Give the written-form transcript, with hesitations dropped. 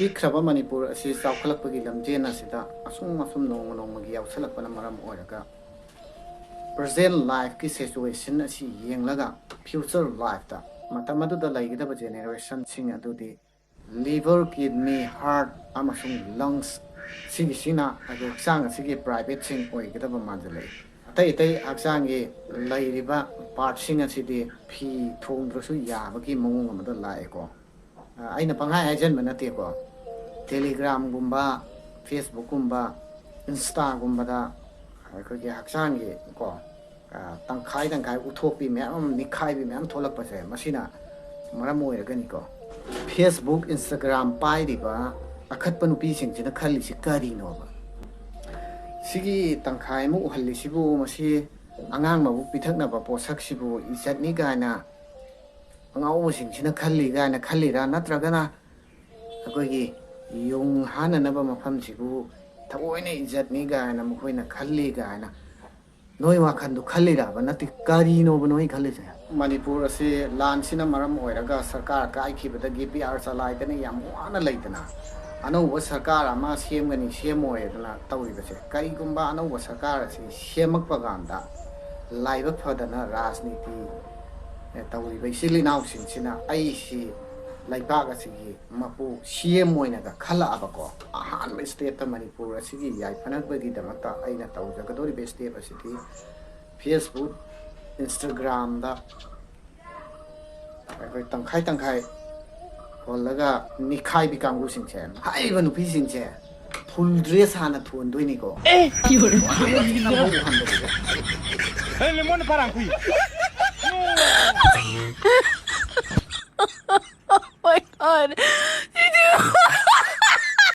ꯄꯤꯛꯈ꯭ꯔꯕ ꯃꯅꯤꯄꯨꯔ ꯑꯁꯤ ꯆꯥꯎꯈꯠꯂꯛꯄꯒꯤ ꯂꯝꯖꯦꯟ ꯑꯁꯤꯗ ꯑꯁꯨꯝ ꯅꯣꯡꯃ ꯅꯣꯡꯃꯒꯤ ꯌꯥꯎꯁꯜꯂꯛꯄꯅ ꯃꯔꯝ ꯑꯣꯏꯔꯒ ꯄ꯭ꯔꯖꯦꯟ ꯂꯥꯏꯐꯀꯤ ꯁꯤꯆꯨꯋꯦꯁꯟ ꯑꯁꯤ ꯌꯦꯡꯂꯒ ꯐ꯭ꯌꯨꯆꯔ ꯂꯥꯏꯐꯇ ꯃꯇꯝ ꯑꯗꯨꯗ ꯂꯩꯒꯗꯕ ꯖꯦꯅꯦꯔꯦꯁꯟꯁꯤꯡ ꯑꯗꯨꯗꯤ ꯂꯤꯚꯔ ꯀꯤꯗꯅꯤ ꯍꯥꯔꯠ ꯑꯃꯁꯨꯡ ꯂꯪꯁ ꯁꯤꯒꯤꯁꯤꯅ ꯑꯩꯈꯣꯏ ꯍꯛꯆꯥꯡ ꯑꯁꯤꯒꯤ ꯄ꯭ꯔꯥꯏꯚꯦꯠꯁꯤꯡ ꯑꯣꯏꯒꯗꯕ ꯃꯥꯟꯖꯜꯂꯛꯏ ꯑꯇꯩ ꯍꯛꯆꯥꯡꯒꯤ ꯂꯩꯔꯤꯕ ꯄꯥꯔꯠꯁꯤꯡ ꯑꯁꯤꯗꯤ ꯐꯤ ꯊꯣꯡꯗ꯭ꯔꯁꯨ ꯌꯥꯕꯒꯤ ꯃꯑꯣꯡ ꯑꯃꯗ ꯂꯥꯛꯑꯦꯀꯣ ꯑꯩꯅ ꯄꯪꯍꯥꯏ ꯍꯥꯏꯖꯟꯕ ꯅꯠꯇꯦꯀꯣ ꯇꯦꯂꯤꯒ꯭ꯔꯥꯝꯒꯨꯝꯕ ꯐꯦꯁꯕꯨꯛꯀꯨꯝꯕ ꯏꯟꯁꯇꯥꯒꯨꯝꯕꯗ ꯑꯩꯈꯣꯏꯒꯤ ꯍꯛꯆꯥꯡꯒꯤ ꯀꯣ ꯇꯪꯈꯥꯏ ꯎꯠꯊꯣꯛꯄꯤ ꯃꯌꯥꯝ ꯅꯤꯛꯈꯥꯏꯕꯤ ꯃꯌꯥꯝ ꯊꯣꯛꯂꯛꯄꯁꯦ ꯃꯁꯤꯅ ꯃꯔꯝ ꯑꯣꯏꯔꯒꯅꯤꯀꯣ ꯐꯦꯁꯕꯨꯛ ꯏꯟꯁꯇꯥꯒ꯭ꯔꯥꯝ ꯄꯥꯏꯔꯤꯕ ꯑꯈꯠꯄ ꯅꯨꯄꯤꯁꯤꯡꯁꯤꯅ ꯈꯜꯂꯤꯁꯤ ꯀꯔꯤꯅꯣꯕ ꯁꯤꯒꯤ ꯇꯪꯈꯥꯏ ꯑꯃ ꯎꯍꯜꯂꯤꯁꯤꯕꯨ ꯃꯁꯤ ꯑꯉꯥꯡ ꯃꯕꯨꯛ ꯄꯤꯊꯛꯅꯕ ꯄꯣꯠꯁꯛꯁꯤꯕꯨ ꯏꯖꯠꯅꯤ ꯀꯥꯏꯅ ꯑꯉꯥꯎꯕꯁꯤꯡꯁꯤꯅ ꯈꯜꯂꯤ ꯀꯥꯏꯅ ꯈꯜꯂꯤꯔꯥ ꯅꯠꯇ꯭ꯔꯒꯅ ꯑꯩꯈꯣꯏꯒꯤ ꯌꯨꯡ ꯍꯥꯟꯅꯅꯕ ꯃꯐꯝꯁꯤꯕꯨ ꯊꯑꯣꯏꯅ ꯏꯖꯠꯅꯤ ꯀꯥꯏꯅ ꯃꯈꯣꯏꯅ ꯈꯜꯂꯤ ꯀꯥꯏꯅ ꯅꯣꯏ ꯋꯥꯈꯜꯗꯨ ꯈꯜꯂꯤꯔꯕ ꯅꯠꯇꯦ ꯀꯔꯤꯅꯣꯕ ꯅꯣꯏ ꯈꯜꯂꯤꯁꯦ ꯃꯅꯤꯄꯨꯔ ꯑꯁꯤ ꯂꯥꯟꯁꯤꯅ ꯃꯔꯝ ꯑꯣꯏꯔꯒ ꯁꯔꯀꯥꯔ ꯀꯥꯏꯈꯤꯕꯗꯒꯤ ꯄꯤ ꯑꯥꯔ ꯆꯂꯥꯏꯗꯅ ꯌꯥꯝ ꯋꯥꯅ ꯂꯩꯗꯅ ꯑꯅꯧꯕ ꯁꯔꯀꯥꯔ ꯑꯃ ꯁꯦꯝꯒꯅꯤ ꯁꯦꯝꯃꯣꯏꯗꯅ ꯇꯧꯔꯤꯕꯁꯦ ꯀꯔꯤꯒꯨꯝꯕ ꯑꯅꯧꯕ ꯁꯔꯀꯥꯔ ꯑꯁꯤ ꯁꯦꯝꯃꯛꯄ ꯀꯥꯟꯗ ꯂꯥꯏꯕꯛ ꯐꯗꯅ ꯔꯥꯖꯅꯤꯇꯤ ꯇꯧꯔꯤꯕ ꯏꯆꯤꯜ ꯏꯅꯥꯎꯁꯤꯡꯁꯤꯅ ꯑꯩꯁꯤ ꯂꯩꯕꯥꯛ ꯑꯁꯤꯒꯤ ꯃꯄꯨ ꯁꯤꯑꯦꯝ ꯑꯣꯏꯅꯒ ꯈꯜꯂꯛꯑꯕꯀꯣ ꯑꯍꯥꯟꯕ ꯁ꯭ꯇꯦꯞꯇ ꯃꯅꯤꯄꯨꯔ ꯑꯁꯤꯒꯤ ꯌꯥꯏꯐꯅꯕꯒꯤꯗꯃꯛꯇ ꯑꯩꯅ ꯇꯧꯖꯒꯗꯧꯔꯤꯕ ꯁ꯭ꯇꯦꯞ ꯑꯁꯤꯗꯤ ꯐꯦꯁꯕꯨꯛ ꯏꯟꯁꯇꯥꯒ꯭ꯔꯥꯝꯗ ꯑꯩꯈꯣꯏ ꯇꯪꯈꯥꯏ ꯍꯣꯜꯂꯒ ꯅꯤꯛꯈꯥꯏꯕꯤ ꯀꯥꯡꯕꯨꯁꯤꯡꯁꯦ ꯍꯥꯏꯔꯤꯕ ꯅꯨꯄꯤꯁꯤꯡꯁꯦ ꯐꯨꯜ ꯗ꯭ꯔꯦꯁ ꯍꯥꯟꯅ ꯊꯣꯟꯗꯣꯏꯅꯤꯀꯣ Hermone parang kui. Oh my god.